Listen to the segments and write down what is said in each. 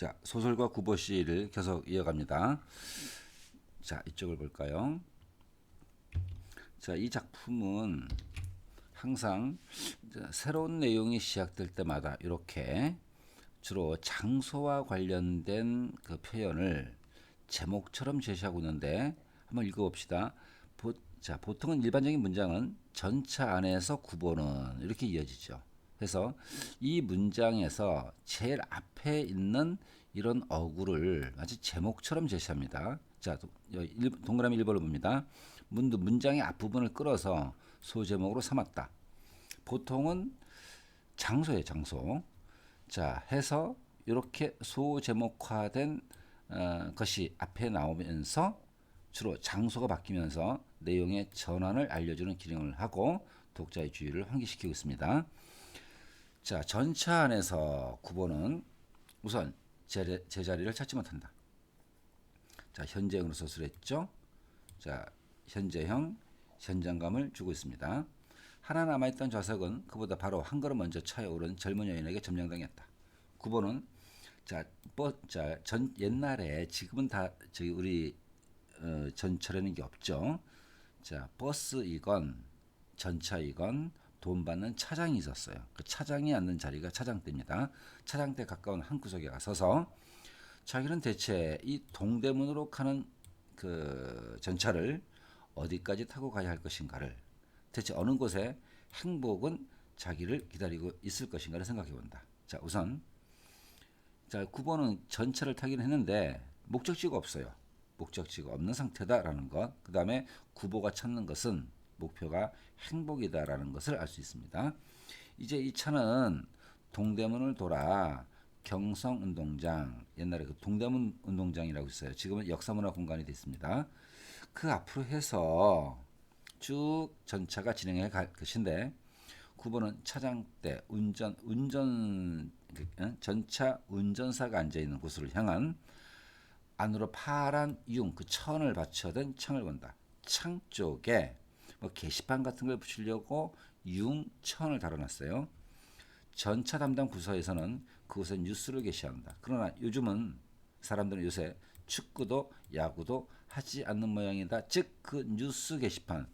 자, 소설가 구보 씨를 계속 이어갑니다. 자, 이쪽을 볼까요? 자, 이 작품은 항상 새로운 내용이 시작될 때마다 이렇게 주로 장소와 관련된 그 표현을 제목처럼 제시하고 있는데 한번 읽어봅시다. 자, 보통은 일반적인 문장은 전차 안에서 구보는 이렇게 이어지죠. 그래서 이 문장에서 제일 앞에 있는 이런 어구를 마치 제목처럼 제시합니다. 자, 동그라미 1번을 봅니다. 문장의 앞부분을 끌어서 소제목으로 삼았다. 보통은 장소예요, 장소. 자, 해서 이렇게 소제목화된 것이 앞에 나오면서 주로 장소가 바뀌면서 내용의 전환을 알려주는 기능을 하고 독자의 주의를 환기시키고 있습니다. 자, 전차 안에서 구보는 우선 제자리를 찾지 못한다. 자, 현재형으로 서술했죠. 자, 현재형 현장감을 주고 있습니다. 하나 남아있던 좌석은 그보다 바로 한 걸음 먼저 차에 오른 젊은 여인에게 점령당했다. 구보는 옛날에 지금은 다 저기 우리 전철에는 게 없죠. 자, 버스이건 전차이건 돈 받는 차장이 있었어요. 그 차장이 앉는 자리가 차장대입니다. 차장대 가까운 한 구석에 가서서 자기는 대체 이 동대문으로 가는 그 전차를 어디까지 타고 가야 할 것인가를, 대체 어느 곳에 행복은 자기를 기다리고 있을 것인가를 생각해 본다. 자, 우선 자, 9번은 전차를 타긴 했는데 목적지가 없어요. 목적지가 없는 상태다라는 것. 그 다음에 구보가 찾는 것은 목표가 행복이다라는 것을 알 수 있습니다. 이제 이 차는 동대문을 돌아 경성운동장, 옛날에 그 동대문 운동장이라고 있어요. 지금은 역사문화 공간이 됐습니다. 그 앞으로 해서 쭉 전차가 진행해 갈 것인데 9번은 차장대 전차 운전사가 앉아 있는 곳으로 향한 안으로 파란 그 천을 받쳐든 창을 본다. 창 쪽에 뭐 게시판 같은 걸 붙이려고 천을 달아놨어요. 전차 담당 부서에서는 그곳에 뉴스를 게시한다. 그러나 요즘은 사람들은 요새 축구도 야구도 하지 않는 모양이다. 즉 그 뉴스 게시판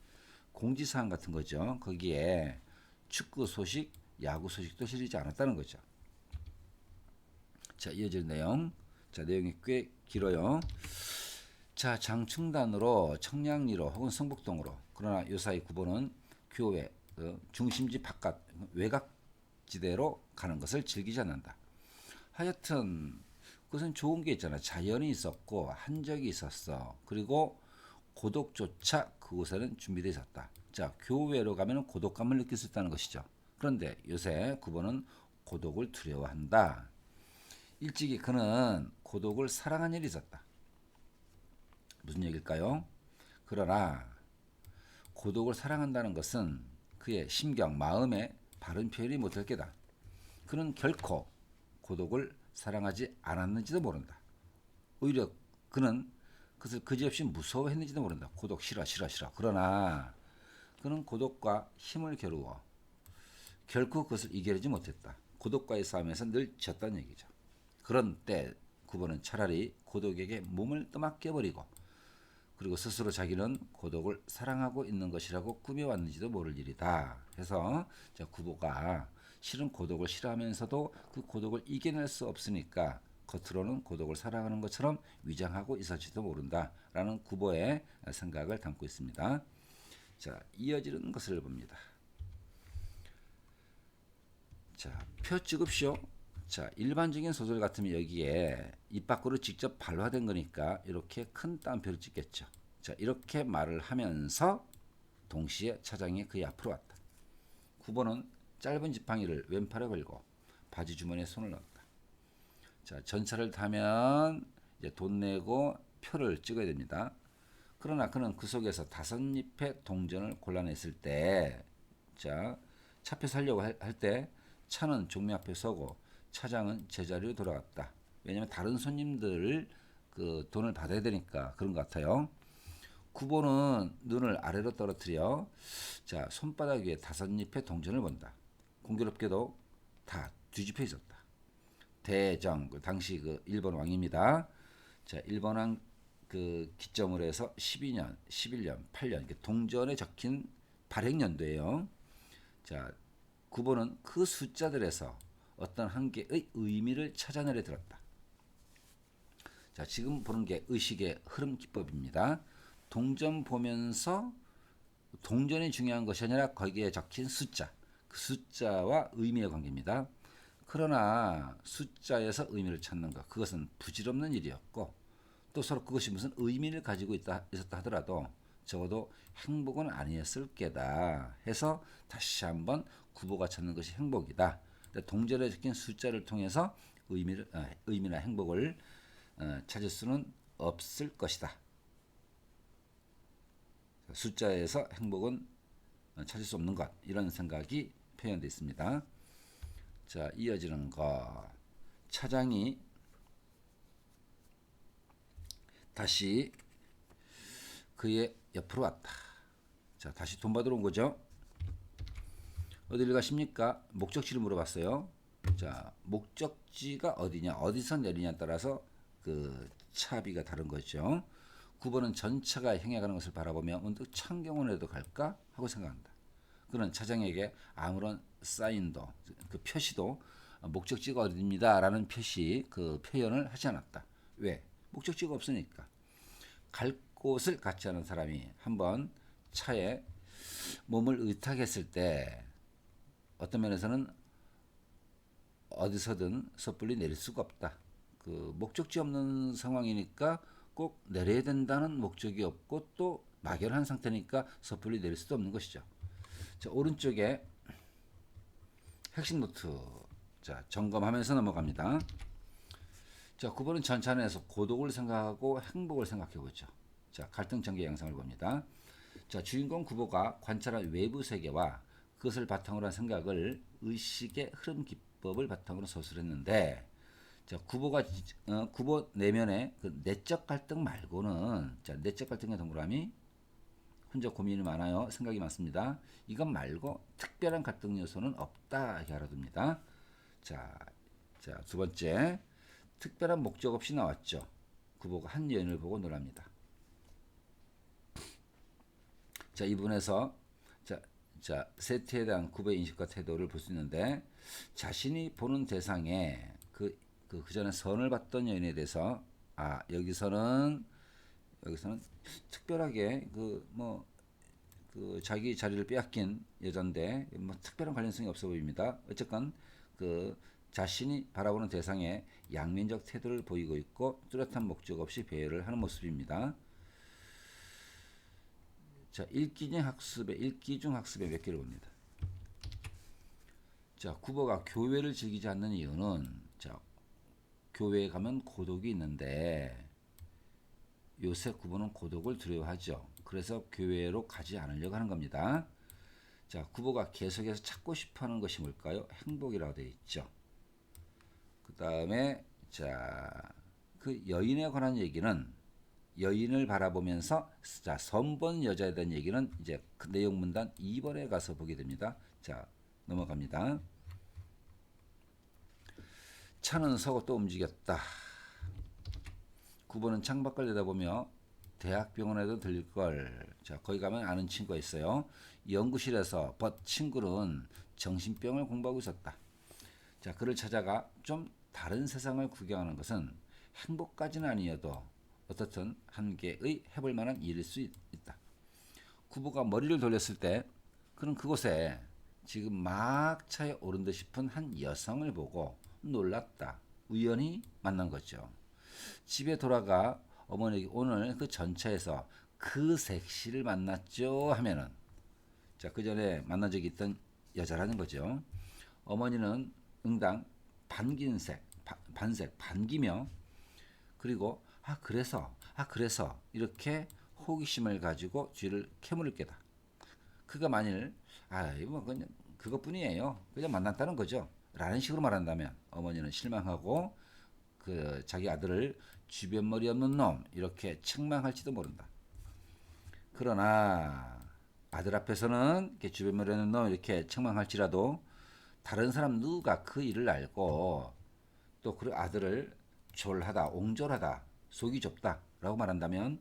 공지사항 같은 거죠. 거기에 축구 소식, 야구 소식도 실리지 않았다는 거죠. 자, 이어질 내용. 자, 내용이 꽤 길어요. 자, 장충단으로 청량리로 혹은 성북동으로, 그러나 요사이 9번은 교외 중심지 바깥 외곽지대로 가는 것을 즐기지 않는다. 하여튼 그것은 좋은 게 있잖아. 자연이 있었고 한적이 있었어. 그리고 고독조차 그곳에는 준비되어 있었다. 자, 교외로 가면 고독감을 느낄 수 있다는 것이죠. 그런데 요새 9번은 고독을 두려워한다. 일찍이 그는 고독을 사랑한 일이 있었다. 무슨 얘기일까요? 그러나 고독을 사랑한다는 것은 그의 심경, 마음에 바른 표현이 못할 게다. 그는 결코 고독을 사랑하지 않았는지도 모른다. 오히려 그는 그것을 그지없이 무서워했는지도 모른다. 고독 싫어. 그러나 그는 고독과 힘을 겨루어 결코 그것을 이겨내지 못했다. 고독과의 싸움에서 늘 졌다는 얘기죠. 그런 때 9번은 차라리 고독에게 몸을 떠맡겨버리고 그리고 스스로 자기는 고독을 사랑하고 있는 것이라고 꾸며왔는지도 모를 일이다. 해서 9보가 실은 고독을 싫어하면서도 그 고독을 이겨낼 수 없으니까 겉으로는 고독을 사랑하는 것처럼 위장하고 있을지도 모른다라는 9보의 생각을 담고 있습니다. 자, 이어지는 것을 봅니다. 자, 표 찍읍시오. 자, 일반적인 소설 같으면 여기에 입 밖으로 직접 발화된 거니까 이렇게 큰 따옴표를 찍겠죠. 자, 이렇게 말을 하면서 동시에 차장이 그의 앞으로 왔다. 9번은 짧은 지팡이를 왼팔에 걸고 바지 주머니에 손을 넣었다. 자, 전차를 타면 이제 돈 내고 표를 찍어야 됩니다. 그러나 그는 그 속에서 5잎의 동전을 골라냈을 때, 자, 차표 살려고 할 때 차는 종묘 앞에 서고 차장은 제자리로 돌아갔다. 왜냐하면 다른 손님들 그 돈을 받아야 되니까 그런 것 같아요. 9번은 눈을 아래로 떨어뜨려 자, 손바닥 위에 5잎의 동전을 본다. 공교롭게도 다 뒤집혀 있었다. 대정 그 당시 그 일본 왕입니다. 자, 일본 왕 그 기점으로 해서 12년, 11년, 8년 이게 동전에 적힌 발행연도예요. 자, 구본은 그 숫자들에서 어떤 한 개의 의미를 찾아내려 들었다. 자, 지금 보는 게 의식의 흐름 기법입니다. 동전 보면서 동전이 중요한 것이 아니라 거기에 적힌 숫자, 그 숫자와 의미의 관계입니다. 그러나 숫자에서 의미를 찾는 것, 그것은 부질없는 일이었고 또 서로 그것이 무슨 의미를 가지고 있었다 하더라도 적어도 행복은 아니었을 게다 해서 다시 한번 구보가 찾는 것이 행복이다. 동전에 적힌 숫자를 통해서 의미나 행복을 찾을 수는 없을 것이다. 숫자에서 행복은 찾을 수 없는 것, 이런 생각이 표현되어 있습니다. 자, 이어지는 거. 차장이 다시 그의 옆으로 왔다. 자, 다시 돈 받으러 온 거죠. 어디를 가십니까? 목적지를 물어봤어요. 자, 목적지가 어디냐, 어디서 내리냐에 따라서 그 차비가 다른 거죠. 9번은 전차가 향해 가는 것을 바라보며 문득 창경원에도 갈까 하고 생각한다. 그는 차장에게 아무런 사인도, 그 표시도 목적지가 어디입니다 라는 표시, 그 표현을 하지 않았다. 왜? 목적지가 없으니까. 갈 곳을 갖지 않은 사람이 한번 차에 몸을 의탁했을 때 어떤 면에서는 어디서든 섣불리 내릴 수가 없다. 그 목적지 없는 상황이니까 꼭 내려야 된다는 목적이 없고 또 막연한 상태니까 섣불리 내릴 수도 없는 것이죠. 자, 오른쪽에 핵심 노트. 자, 점검하면서 넘어갑니다. 자, 9번은 전차 안에서 고독을 생각하고 행복을 생각해 보죠. 자, 갈등 전개 양상을 봅니다. 자, 주인공 9보가 관찰한 외부 세계와 그것을 바탕으로 한 생각을 의식의 흐름 기법을 바탕으로 서술했는데, 자, 9보 내면의 그 내적 갈등 말고는, 자, 내적 갈등의 동그라미, 혼자 고민이 많아요. 생각이 많습니다. 이것 말고 특별한 갈등 요소는 없다 이렇게 알아둡니다. 자, 두 번째. 특별한 목적 없이 나왔죠. 구보가 한 여인을 보고 놀랍니다. 자, 이 부분에서 세트에 대한 구보의 인식과 태도를 볼 수 있는데, 자신이 보는 대상에 그 전에 선을 봤던 여인에 대해서 여기서는 특별하게 자기 자리를 빼앗긴 여잔데 특별한 관련성이 없어 보입니다. 어쨌건 자신이 바라보는 대상에 양면적 태도를 보이고 있고 뚜렷한 목적 없이 배려를 하는 모습입니다. 자, 읽기 중 학습의 몇 개를 봅니다. 자, 구보가 교회를 즐기지 않는 이유는, 자, 교회에 가면 고독이 있는데 요새 구보는 고독을 두려워하죠. 그래서 교회로 가지 않으려고 하는 겁니다. 자, 구보가 계속해서 찾고 싶어하는 것이 뭘까요? 행복이라고 되어 있죠. 그 다음에 그 여인에 관한 얘기는 여인을 바라보면서 선본 여자에 대한 얘기는 이제 그 내용 문단 2번에 가서 보게 됩니다. 자, 넘어갑니다. 차는 서고 또 움직였다. 9번은 창밖을 내다보며 대학병원에도 들릴 걸. 자, 거기 가면 아는 친구가 있어요. 연구실에서 친구는 정신병을 공부하고 있었다. 자, 그를 찾아가 좀 다른 세상을 구경하는 것은 행복까지는 아니어도 어떻든 한 개의 해볼 만한 일일 수 있다. 구보가 머리를 돌렸을 때 그는 그곳에 지금 막 차에 오른 듯 싶은 한 여성을 보고 놀랐다. 우연히 만난 거죠. 집에 돌아가 어머니에게 오늘 그 전차에서 그 색시를 만났죠 하면은, 자, 그 전에 만난 적이 있던 여자라는 거죠. 어머니는 응당 반기며 그리고 그래서 이렇게 호기심을 가지고 뒤를 캐물을 게다. 그가 만일 그냥 그것뿐이에요, 그냥 만났다는 거죠 라는 식으로 말한다면 어머니는 실망하고 자기 아들을 주변머리 없는 놈 이렇게 책망할지도 모른다. 그러나 아들 앞에서는 이렇게 주변머리 없는 놈 이렇게 책망할지라도 다른 사람 누가 그 일을 알고 또 그 아들을 졸하다, 옹졸하다, 속이 좁다라고 말한다면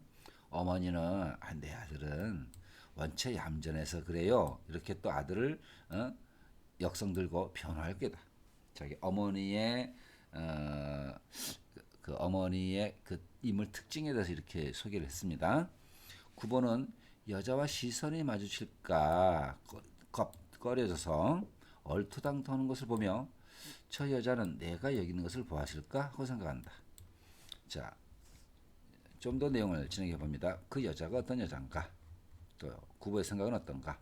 어머니는 내 아들은 원체 얌전해서 그래요. 이렇게 또 아들을 역성 들고 변호할 게다. 자기 어머니의 그 어머니의 그 인물 특징에 대해서 이렇게 소개를 했습니다. 9번은 여자와 시선이 마주칠까 꺼려져서 얼토당토하는 것을 보며 저 여자는 내가 여기 있는 것을 보았을까 하고 생각한다. 자, 좀 더 내용을 진행해 봅니다. 그 여자가 어떤 여잔가? 또 구보의 생각은 어떤가?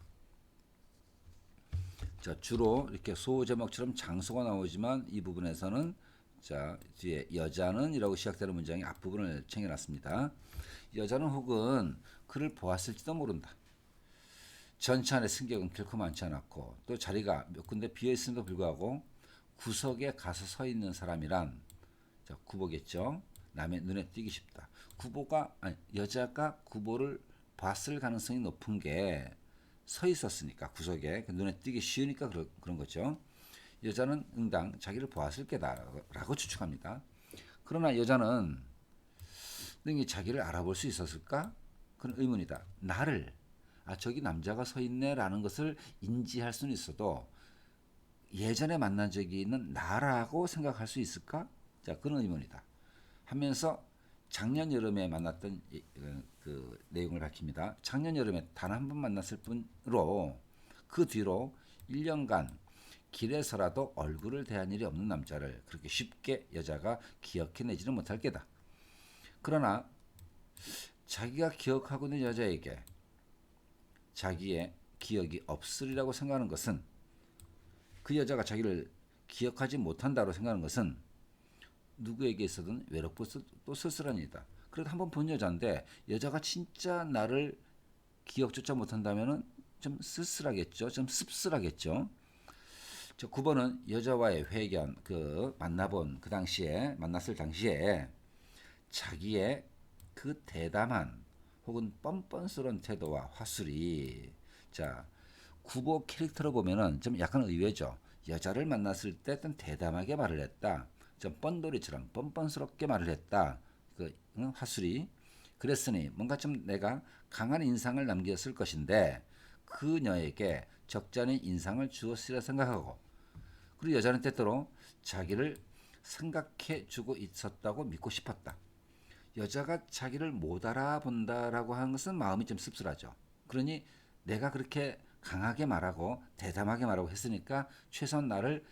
자, 주로 이렇게 소제목처럼 장소가 나오지만 이 부분에서는 자, 뒤에 여자는 이라고 시작되는 문장의 앞부분을 챙겨놨습니다. 여자는 혹은 그를 보았을지도 모른다. 전차 안의 승객은 결코 많지 않았고 또 자리가 몇 군데 비어있음에도 불구하고 구석에 가서 서 있는 사람이란 자, 구보겠죠. 남의 눈에 띄기 쉽다. 여자가 구보를 봤을 가능성이 높은 게 서 있었으니까 구석에 눈에 띄기 쉬우니까 그런 거죠. 여자는 응당 자기를 보았을 게다라고 추측합니다. 그러나 여자는 능히 자기를 알아볼 수 있었을까? 그런 의문이다. 나를 저기 남자가 서 있네라는 것을 인지할 수는 있어도 예전에 만난 적이 있는 나라고 생각할 수 있을까? 자, 그런 의문이다. 하면서 작년 여름에 만났던 그 내용을 밝힙니다. 작년 여름에 단 한 번 만났을 뿐으로 그 뒤로 1년간 길에서라도 얼굴을 대한 일이 없는 남자를 그렇게 쉽게 여자가 기억해내지는 못할 게다. 그러나 자기가 기억하고 있는 여자에게 자기의 기억이 없으리라고 생각하는 것은 그 여자가 자기를 기억하지 못한다고 생각하는 것은 누구에게 있어든 외롭고 또 쓸쓸한 일이다. 그래도 한번 본 여자인데 여자가 진짜 나를 기억조차 못한다면 좀 쓸쓸하겠죠. 좀 씁쓸하겠죠. 9번은 여자와의 회견, 만났을 당시에 자기의 그 대담한 혹은 뻔뻔스러운 태도와 화술이 자, 구보 캐릭터로 보면은 좀 약간 의외죠. 여자를 만났을 때 좀 대담하게 말을 했다. 좀 뻔돌이처럼 뻔뻔스럽게 말을 했다. 화술이 그랬으니 뭔가 좀 내가 강한 인상을 남겼을 것인데 그녀에게 적잖은 인상을 주었으리라 생각하고 그리고 여자는 때때로 자기를 생각해 주고 있었다고 믿고 싶었다. 여자가 자기를 못 알아본다라고 하는 것은 마음이 좀 씁쓸하죠. 그러니 내가 그렇게 강하게 말하고 대담하게 말하고 했으니까 최소한 나를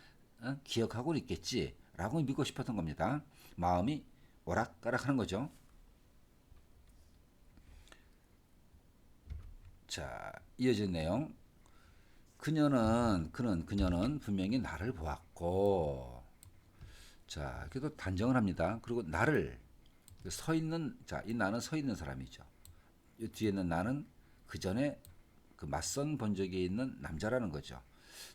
기억하고 있겠지라고 믿고 싶었던 겁니다. 마음이 오락가락하는 거죠. 자, 이어진 내용. 그녀는 분명히 나를 보았고, 자, 그래도 단정을 합니다. 그리고 나를 서 있는 이 나는 서 있는 사람이죠. 이 뒤에 있는 나는 그 전에 그 맞선 본 적이 있는 남자라는 거죠.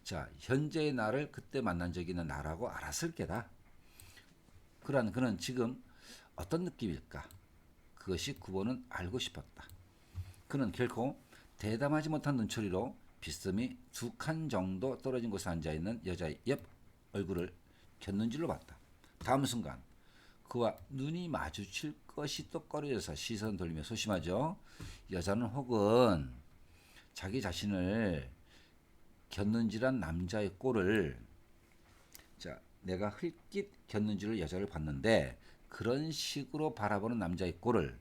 자, 현재의 나를 그때 만난 적이 있는 나라고 알았을 게다. 그러한 그는 지금 어떤 느낌일까? 그것이 9번은 알고 싶었다. 그는 결코 대담하지 못한 눈초리로 빗썸이 2칸 정도 떨어진 곳에 앉아있는 여자의 옆 얼굴을 곁눈질로 봤다. 다음 순간 그와 눈이 마주칠 것이 또 꺼려져서 시선 돌리며 소심하죠. 여자는 혹은 자기 자신을 곁눈질한 남자의 꼴을 자, 내가 흘낏 곁눈질을 여자를 봤는데 그런 식으로 바라보는 남자의 꼴을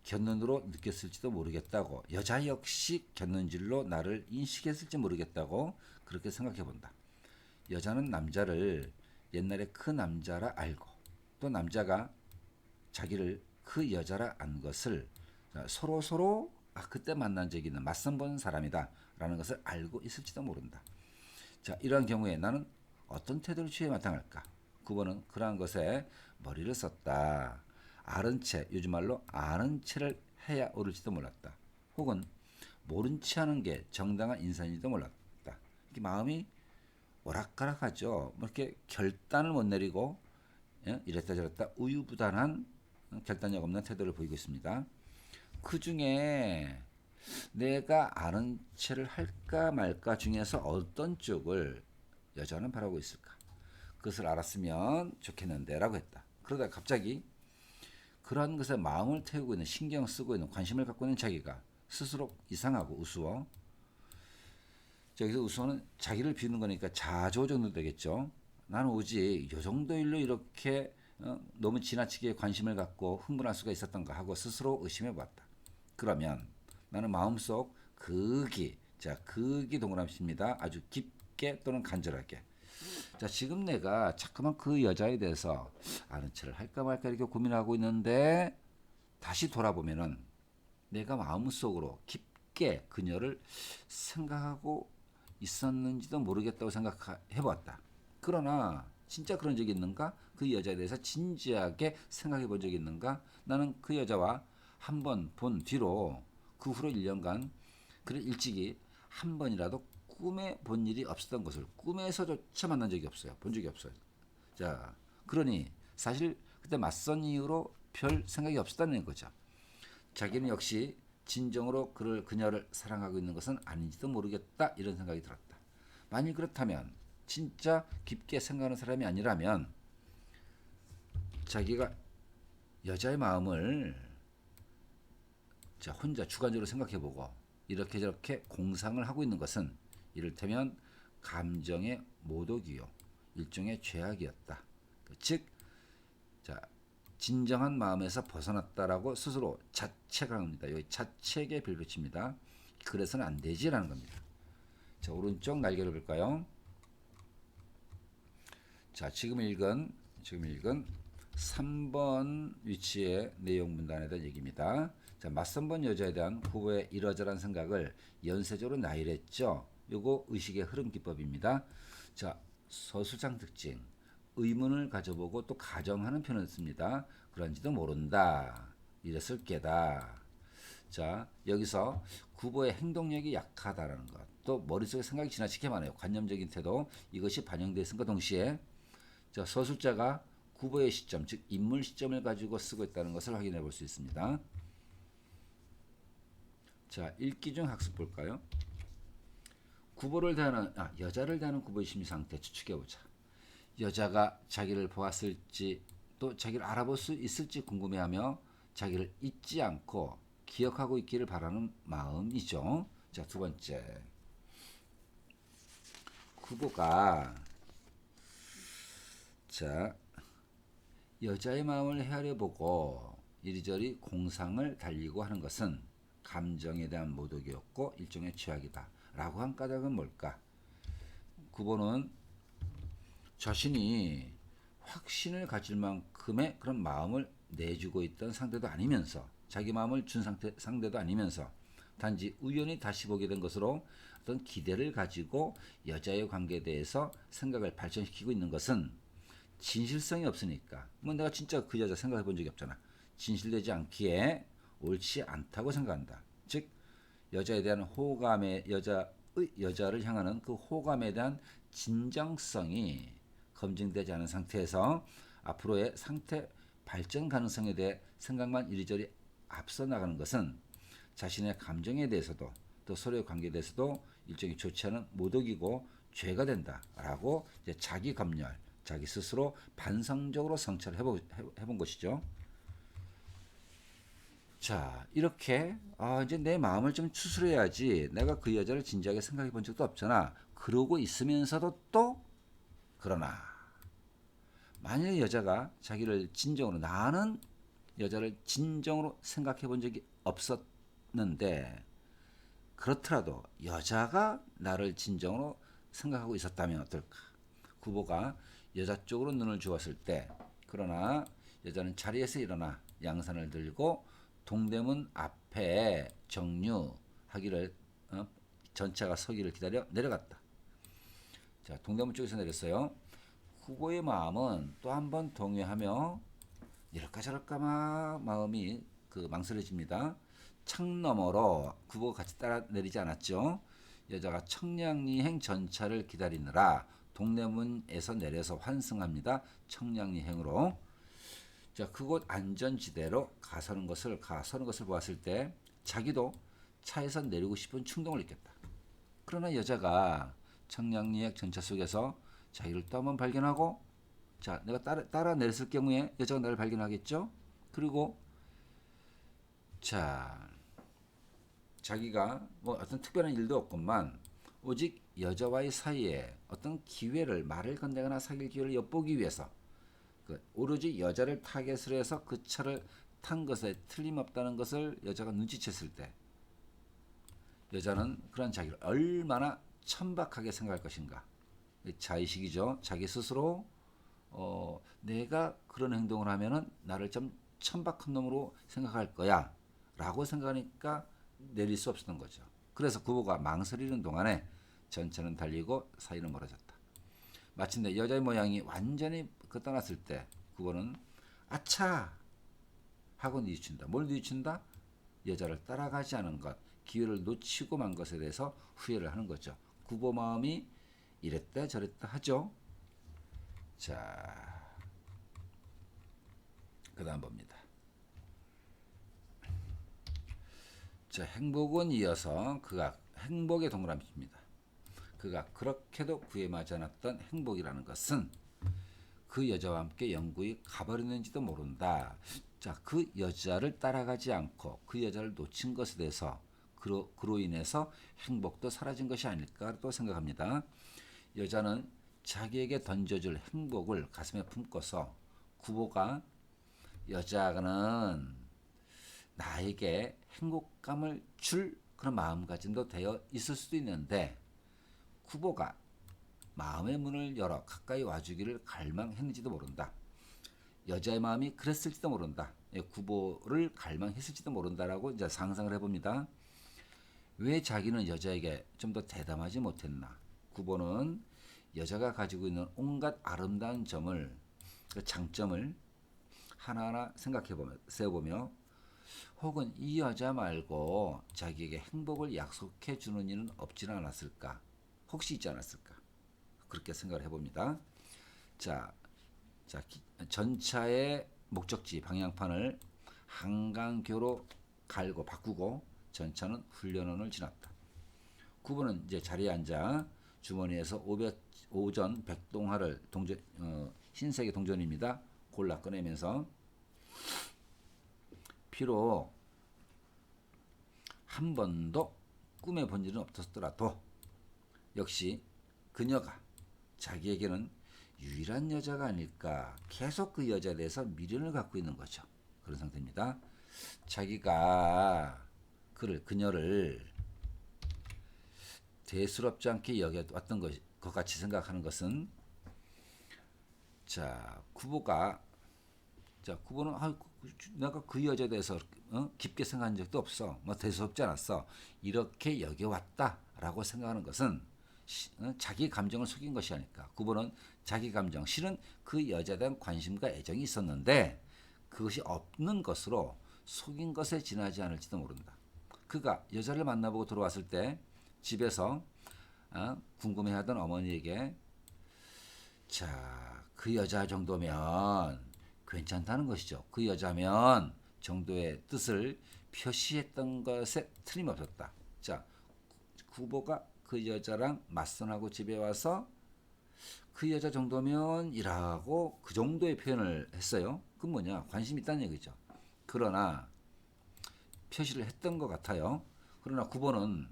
곁눈으로 느꼈을지도 모르겠다고 여자 역시 곁눈질로 나를 인식했을지 모르겠다고 그렇게 생각해 본다. 여자는 남자를 옛날에 그 남자라 알고 또 남자가 자기를 그 여자라 안 것을 서로 그때 만난 적이 있는 맞선 본 사람이다 라는 것을 알고 있을지도 모른다. 자, 이러한 경우에 나는 어떤 태도를 취해 마땅할까? 9번은 그러한 것에 머리를 썼다. 아는 채, 요즘 말로 아는 채를 해야 옳을지도 몰랐다. 혹은 모른 채 하는 게 정당한 인선인지도 몰랐다. 이렇게 마음이 오락가락하죠. 뭐 이렇게 결단을 못 내리고 이랬다 저랬다 우유부단한 결단력 없는 태도를 보이고 있습니다. 그 중에 내가 아는 채를 할까 말까 중에서 어떤 쪽을 여자는 바라고 있을까? 그것을 알았으면 좋겠는데 라고 했다. 그러다 갑자기 그러한 것에 마음을 태우고 있는, 신경 쓰고 있는, 관심을 갖고 있는 자기가 스스로 이상하고 우스워. 여기서 우스워는 자기를 비우는 거니까 자조 정도 되겠죠. 나는 오직 이 정도 일로 이렇게 너무 지나치게 관심을 갖고 흥분할 수가 있었던가 하고 스스로 의심해 봤다. 그러면 나는 마음속 극이, 자, 극이 동그라미입니다. 아주 깊게 또는 간절하게. 자, 지금 내가 자꾸만 그 여자에 대해서 아는 척을 할까 말까 이렇게 고민하고 있는데 다시 돌아보면은 내가 마음속으로 깊게 그녀를 생각하고 있었는지도 모르겠다고 생각해 봤다. 그러나 진짜 그런 적이 있는가? 그 여자에 대해서 진지하게 생각해 본 적이 있는가? 나는 그 여자와 한 번 본 뒤로 그 후로 1년간 그를 일찍이 한 번이라도 꿈에 본 일이 없었던 것을, 꿈에서조차 만난 적이 없어요. 본 적이 없어요. 자, 그러니 사실 그때 맞선 이후로 별 생각이 없었다는 거죠. 자기는 역시 진정으로 그녀를 사랑하고 있는 것은 아닌지도 모르겠다, 이런 생각이 들었다. 만일 그렇다면, 진짜 깊게 생각하는 사람이 아니라면 자기가 여자의 마음을 자, 혼자 주관적으로 생각해보고 이렇게 저렇게 공상을 하고 있는 것은 이를테면 감정의 모독이요, 일종의 죄악이었다. 즉, 자, 진정한 마음에서 벗어났다라고 스스로 자책합니다. 여기 자책의 빌붙입니다. 그래서는 안 되지라는 겁니다. 자, 오른쪽 날개를 볼까요? 자, 지금 읽은 3번 위치의 내용 문단에 대한 얘기입니다. 자, 맞선 본 여자에 대한 후보의 이러저러한 생각을 연쇄적으로 나열했죠. 요거 의식의 흐름 기법입니다. 자, 서술상 특징. 의문을 가져보고 또 가정하는 표현을 씁니다. 그런지도 모른다. 이랬을 게다. 자, 여기서 구보의 행동력이 약하다라는 것, 또 머릿속에 생각이 지나치게 많아요. 관념적인 태도, 이것이 반영되어 있음과 동시에 자, 서술자가 구보의 시점, 즉 인물 시점을 가지고 쓰고 있다는 것을 확인해 볼 수 있습니다. 자, 읽기 중 학습 볼까요? 구보를 대하는, 여자를 대하는 구보의 심리 상태 추측해 보자. 여자가 자기를 보았을지 또 자기를 알아볼 수 있을지 궁금해하며 자기를 잊지 않고 기억하고 있기를 바라는 마음이죠. 자, 두 번째. 구보가 자, 여자의 마음을 헤아려 보고 이리저리 공상을 달리고 하는 것은 감정에 대한 모독이었고 일종의 죄악이다 라고 한 까닭은 뭘까? 구보는 자신이 확신을 가질 만큼의 그런 마음을 내주고 있던 상대도 아니면서, 자기 마음을 준 상대도 아니면서 단지 우연히 다시 보게 된 것으로 어떤 기대를 가지고 여자의 관계에 대해서 생각을 발전시키고 있는 것은 진실성이 없으니까, 뭐 내가 진짜 그 여자 생각해 본 적이 없잖아. 진실되지 않기에 옳지 않다고 생각한다. 즉, 여자에 대한 호감의, 여자를 향하는 그 호감에 대한 진정성이 검증되지 않은 상태에서 앞으로의 상태 발전 가능성에 대해 생각만 이리저리 앞서 나가는 것은 자신의 감정에 대해서도 또 서로의 관계에 대해서도 일종의 좋지 않은 모독이고 죄가 된다라고 이제 자기 검열, 자기 스스로 반성적으로 성찰을 해본 것이죠. 자, 이렇게 이제 내 마음을 좀 추스려야지, 내가 그 여자를 진지하게 생각해 본 적도 없잖아, 그러고 있으면서도 또 그러나 만약에 여자가 자기를 진정으로, 나는 여자를 진정으로 생각해 본 적이 없었는데 그렇더라도 여자가 나를 진정으로 생각하고 있었다면 어떨까? 구보가 여자 쪽으로 눈을 주었을 때, 그러나 여자는 자리에서 일어나 양산을 들고 동대문 앞에 정류하기를, 전차가 서기를 기다려 내려갔다. 자, 동대문 쪽에서 내렸어요. 구보의 마음은 또 한 번 동요하며 이럴까 저럴까 마음이 망설여집니다. 창 너머로 구보가 같이 따라 내리지 않았죠. 여자가 청량리행 전차를 기다리느라 동대문에서 내려서 환승합니다. 청량리행으로. 자, 그곳 안전지대로 서는 것을 보았을 때 자기도 차에서 내리고 싶은 충동을 느꼈다. 그러나 여자가 청량리행 전차 속에서 자기를 또 한 번 발견하고 자, 내가 따라 내렸을 경우에 여자가 나를 발견하겠죠? 그리고 자, 자기가 뭐 어떤 특별한 일도 없건만 오직 여자와의 사이에 어떤 기회를 말을 건네거나 사귈 기회를 엿보기 위해서 오로지 여자를 타겟으로 해서 그 차를 탄 것에 틀림없다는 것을 여자가 눈치챘을 때 여자는 그런 자기를 얼마나 천박하게 생각할 것인가. 자의식이죠. 자기 스스로 내가 그런 행동을 하면은 나를 좀 천박한 놈으로 생각할 거야 라고 생각하니까 내릴 수 없었던 거죠. 그래서 구보가 망설이는 동안에 전차는 달리고 사이는 멀어졌다. 마침내 여자의 모양이 완전히 떠났을 때 구보는 아차 하고 뉘우친다. 뭘 뉘우친다? 여자를 따라가지 않은 것, 기회를 놓치고 만 것에 대해서 후회를 하는 거죠. 구보 마음이 이랬다 저랬다 하죠. 자, 그 다음 봅니다. 자, 행복은 이어서 그가 행복의 동그라미입니다. 그가 그렇게도 구애하지 않았던 행복이라는 것은 그 여자와 함께 영구히 가버렸는지도 모른다. 자, 그 여자를 따라가지 않고 그 여자를 놓친 것에 대해서 그로 인해서 행복도 사라진 것이 아닐까 또 생각합니다. 여자는 자기에게 던져줄 행복을 가슴에 품고서 구보가 여자는 나에게 행복감을 줄 그런 마음가짐도 되어 있을 수도 있는데 구보가 마음의 문을 열어 가까이 와주기를 갈망했는지도 모른다. 여자의 마음이 그랬을지도 모른다. 구보를 갈망했을지도 모른다라고 이제 상상을 해봅니다. 왜 자기는 여자에게 좀 더 대담하지 못했나? 구보는 여자가 가지고 있는 온갖 아름다운 점을, 그 장점을 하나하나 세어보며 혹은 이 여자 말고 자기에게 행복을 약속해 주는 이는 없지는 않았을까? 혹시 있지 않았을까? 그렇게 생각을 해봅니다. 자, 전차의 목적지 방향판을 한강교로 갈고 바꾸고 전차는 훈련원을 지났다. 구보는 이제 자리에 앉아 주머니에서 오전 백동화를 흰색의 동전입니다. 골라 꺼내면서 비록 한 번도 꿈에 본 일은 없었더라도 역시 그녀가 자기에게는 유일한 여자가 아닐까 계속 그 여자에 대해서 미련을 갖고 있는 거죠. 그런 상태입니다. 자기가 그녀를 대수롭지 않게 여겨왔던 것 같이 생각하는 것은 구보는 내가 그 여자에 대해서 깊게 생각한 적도 없어. 뭐 대수롭지 않았어. 이렇게 여겨왔다라고 생각하는 것은 자기 감정을 속인 것이 아닐까. 구보는 자기 감정, 실은 그 여자에 대한 관심과 애정이 있었는데 그것이 없는 것으로 속인 것에 지나지 않을지도 모른다. 그가 여자를 만나보고 들어왔을 때 집에서 궁금해하던 어머니에게 그 여자 정도면 괜찮다는 것이죠. 그 여자면 정도의 뜻을 표시했던 것에 틀림없었다. 구보가 그 여자랑 맞선하고 집에 와서 그 여자 정도면 이라고 그 정도의 표현을 했어요. 그건 뭐냐? 관심이 있다는 얘기죠. 그러나 표시를 했던 것 같아요. 그러나 구보는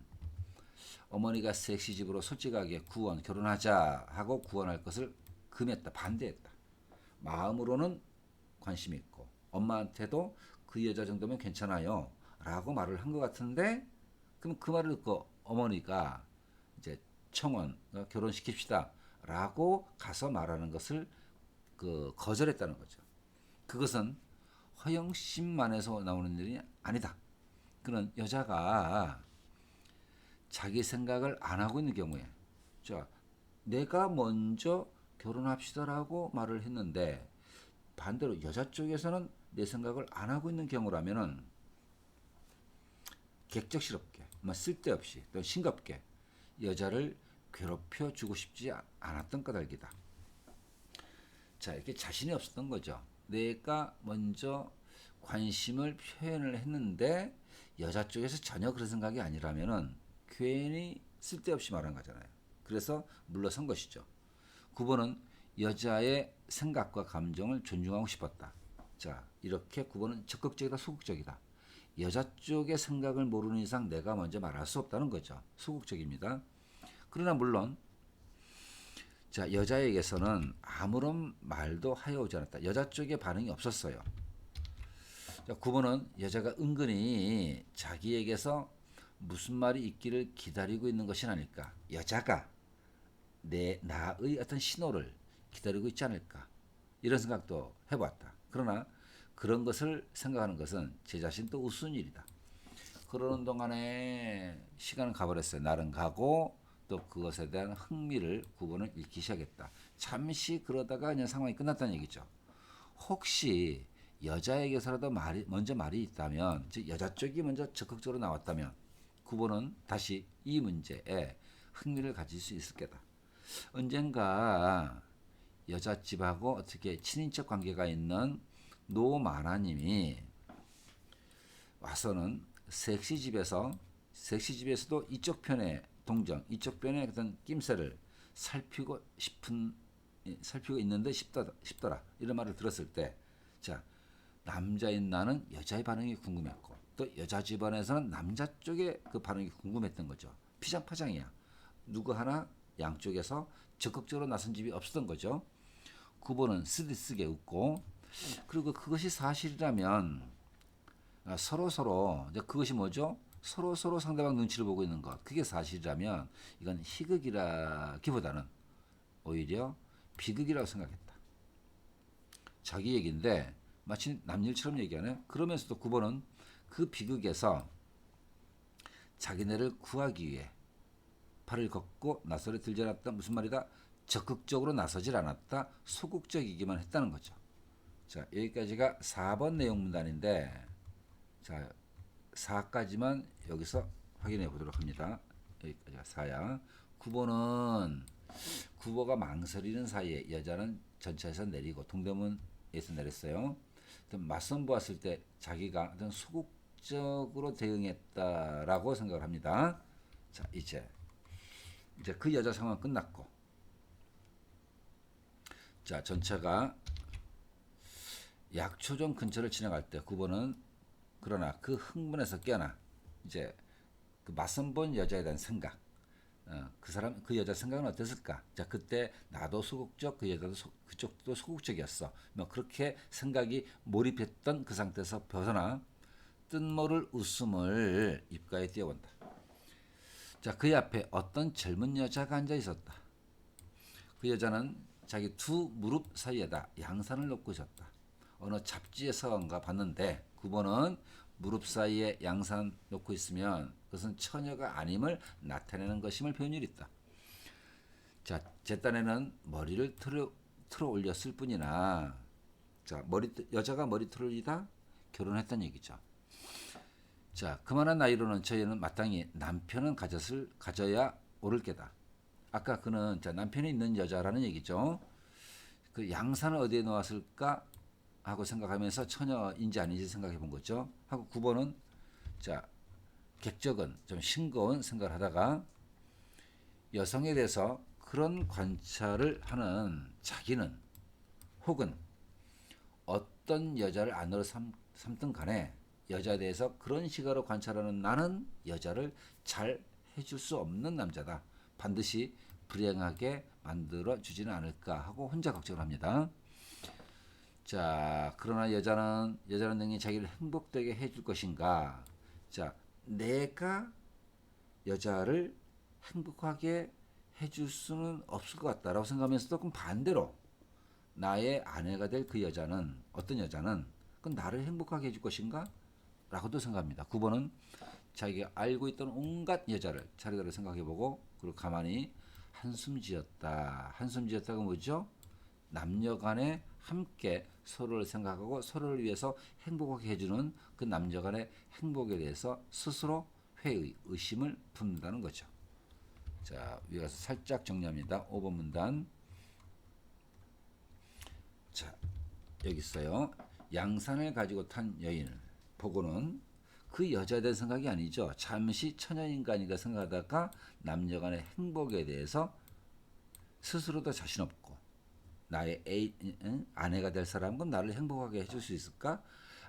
어머니가 섹시집으로 솔직하게 결혼하자 하고 구원할 것을 금했다. 반대했다. 마음으로는 관심이 있고 엄마한테도 그 여자 정도면 괜찮아요 라고 말을 한 것 같은데 그럼 그 말을 듣고 어머니가 이제 청혼 결혼시킵시다 라고 가서 말하는 것을 거절했다는 거죠. 그것은 허영심만에서 나오는 일이 아니다. 그런 여자가 자기 생각을 안 하고 있는 경우에 내가 먼저 결혼합시다라고 말을 했는데 반대로 여자 쪽에서는 내 생각을 안 하고 있는 경우라면은 객적스럽게 쓸데없이 또 싱겁게 여자를 괴롭혀 주고 싶지 않았던 까닭이다. 이렇게 자신이 없었던 거죠. 내가 먼저 관심을 표현을 했는데 여자 쪽에서 전혀 그런 생각이 아니라면은 괜히 쓸데없이 말한 거잖아요. 그래서 물러선 것이죠. 구보는 여자의 생각과 감정을 존중하고 싶었다. 자, 이렇게 9번은 적극적이다, 소극적이다. 여자 쪽의 생각을 모르는 이상 내가 먼저 말할 수 없다는 거죠. 소극적입니다. 그러나 물론 자, 여자에게서는 아무런 말도 하여오지 않았다. 여자 쪽의 반응이 없었어요. 자, 9번은 여자가 은근히 자기에게서 무슨 말이 있기를 기다리고 있는 것이 아닐까. 여자가 나의 어떤 신호를 기다리고 있지 않을까. 이런 생각도 해봤다. 그러나 그런 것을 생각하는 것은 제 자신도 우스운 일이다. 그러는 동안에 시간은 가버렸어요. 날은 가고 또 그것에 대한 흥미를 9번은 잃기 시작했다. 잠시 그러다가 그냥 상황이 끝났다는 얘기죠. 혹시 여자에게서라도 먼저 말이 있다면, 즉 여자 쪽이 먼저 적극적으로 나왔다면 9번은 다시 이 문제에 흥미를 가질 수 있을 거다. 언젠가 여자집하고 어떻게 친인척 관계가 있는 노마나님이 와서는 섹시집에서도 이쪽 편의 동정, 이쪽 편의 어떤 낌새를 살피고 있는데 싶더라. 이런 말을 들었을 때, 자, 남자인 나는 여자의 반응이 궁금했고, 또 여자 집안에서는 남자 쪽의 그 반응이 궁금했던 거죠. 피장파장이야. 누구 하나 양쪽에서 적극적으로 나선 집이 없었던 거죠. 9번은 쓰디쓰게 웃고, 그리고 그것이 사실이라면 서로 그것이 뭐죠? 서로 상대방 눈치를 보고 있는 것. 그게 사실이라면 이건 희극이라기보다는 오히려 비극이라고 생각했다. 자기 얘기인데 마치 남일처럼 얘기하네. 그러면서도 9번은 그 비극에서 자기네를 구하기 위해 발을 걷고 나서를 들지 않았다. 무슨 말이다? 적극적으로 나서질 않았다. 소극적이기만 했다는 거죠. 자, 여기까지가 4번 내용 문단인데, 자, 4까지만 여기서 확인해 보도록 합니다. 여기까지가 4야. 9번은 구보가 망설이는 사이에 여자는 전차에서 내리고 동대문에서 내렸어요. 맞선 보았을 때 자기가 어떤 소극적으로 대응했다라고 생각을 합니다. 자, 이제 그 여자 상황 끝났고, 자, 전차가 약초점 근처를 지나갈 때 9번은 그러나 그 흥분에서 깨어나 이제 그 맞선 본 여자에 대한 생각, 그 여자 생각은 어땠을까? 자, 그때 나도 소극적, 그 여자도 그쪽도 소극적이었어. 뭐 그렇게 생각이 몰입했던 그 상태에서 벗어나 뜻모를 웃음을 입가에 띄워본다. 자, 그의 앞에 어떤 젊은 여자가 앉아 있었다. 그 여자는 자기 두 무릎 사이에다 양산을 놓고 있었다. 어느 잡지에서인가 봤는데 9번은 무릎 사이에 양산 놓고 있으면 그것은 처녀가 아님을 나타내는 것임을 표현이 있다. 자, 제 딴에는 머리를 틀어 올렸을 뿐이나, 자, 여자가 머리털을 올리다 결혼했다는 얘기죠. 자, 그만한 나이로는 저희는 마땅히 남편은 가져야 옳을 게다. 아까 그는 자, 남편이 있는 여자라는 얘기죠. 그 양산을 어디에 놓았을까 하고 생각하면서 처녀인지 아닌지 생각해 본 거죠. 하고 9번은 자, 객적은 좀 싱거운 생각을 하다가 여성에 대해서 그런 관찰을 하는 자기는 혹은 어떤 여자를 아내로 삼든 간에 여자에 대해서 그런 시각으로 관찰하는 나는 여자를 잘 해줄 수 없는 남자다. 반드시 불행하게 만들어 주지는 않을까 하고 혼자 걱정을 합니다. 자, 그러나 여자는 능히 자기를 행복되게 해줄 것인가? 자, 내가 여자를 행복하게 해줄 수는 없을 것 같다라고 생각하면서도 그럼 반대로 나의 아내가 될 그 여자는 어떤 여자는 그 나를 행복하게 해줄 것인가? 라고도 생각합니다. 9번은 자기가 알고 있던 온갖 여자를 차례대로 생각해보고 그리고 가만히 한숨 지었다. 한숨 지었다가 뭐죠? 남녀 간에 함께 서로를 생각하고 서로를 위해서 행복하게 해주는 그 남녀 간의 행복에 대해서 스스로 회의, 의심을 품는다는 거죠. 자, 위에 가서 살짝 정리합니다. 5번 문단. 자, 여기 있어요. 양산을 가지고 탄 여인을 보고는 그 여자에 대한 생각이 아니죠. 잠시 처녀인간이가 생각하다가 남녀 간의 행복에 대해서 스스로도 자신 없고 나의 아내가 될 사람은 나를 행복하게 해줄 수 있을까?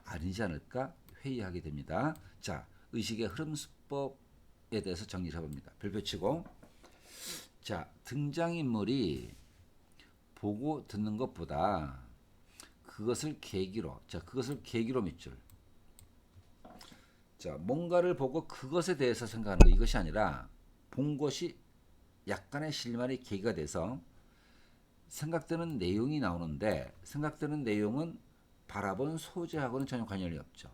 아니지 않을까? 회의하게 됩니다. 자, 의식의 흐름 수법에 대해서 정리를 해봅니다. 별표 치고. 자, 등장인물이 보고 듣는 것보다 그것을 계기로 밑줄. 자, 뭔가를 보고 그것에 대해서 생각하는 거, 이것이 아니라 본 것이 약간의 실마리 계기가 돼서 생각되는 내용이 나오는데, 생각되는 내용은 바라본 소재하고는 전혀 관련이 없죠.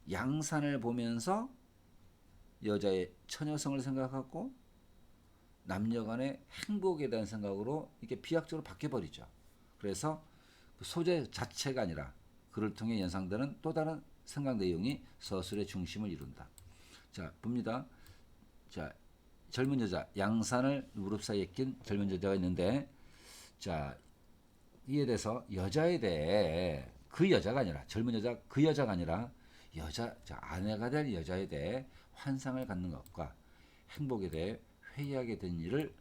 양산을 보면서 여자의 처녀성을 생각하고 남녀 간의 행복에 대한 생각으로 이렇게 비약적으로 바뀌어버리죠. 그래서 그 소재 자체가 아니라 그를 통해 연상되는 또 다른 생각 내용이 서술의 중심을 이룬다. 자, 봅니다. 자, 젊은 여자, 양산을 무릎 사이에 낀 젊은 여자가 있는데, 자, 이에 대해서 여자에 대해 그 여자가 아니라, 젊은 여자 그 여자가 아니라 자, 아내가 될 여자에 대해 환상을 갖는 것과 행복에 대해 회의하게 된 일을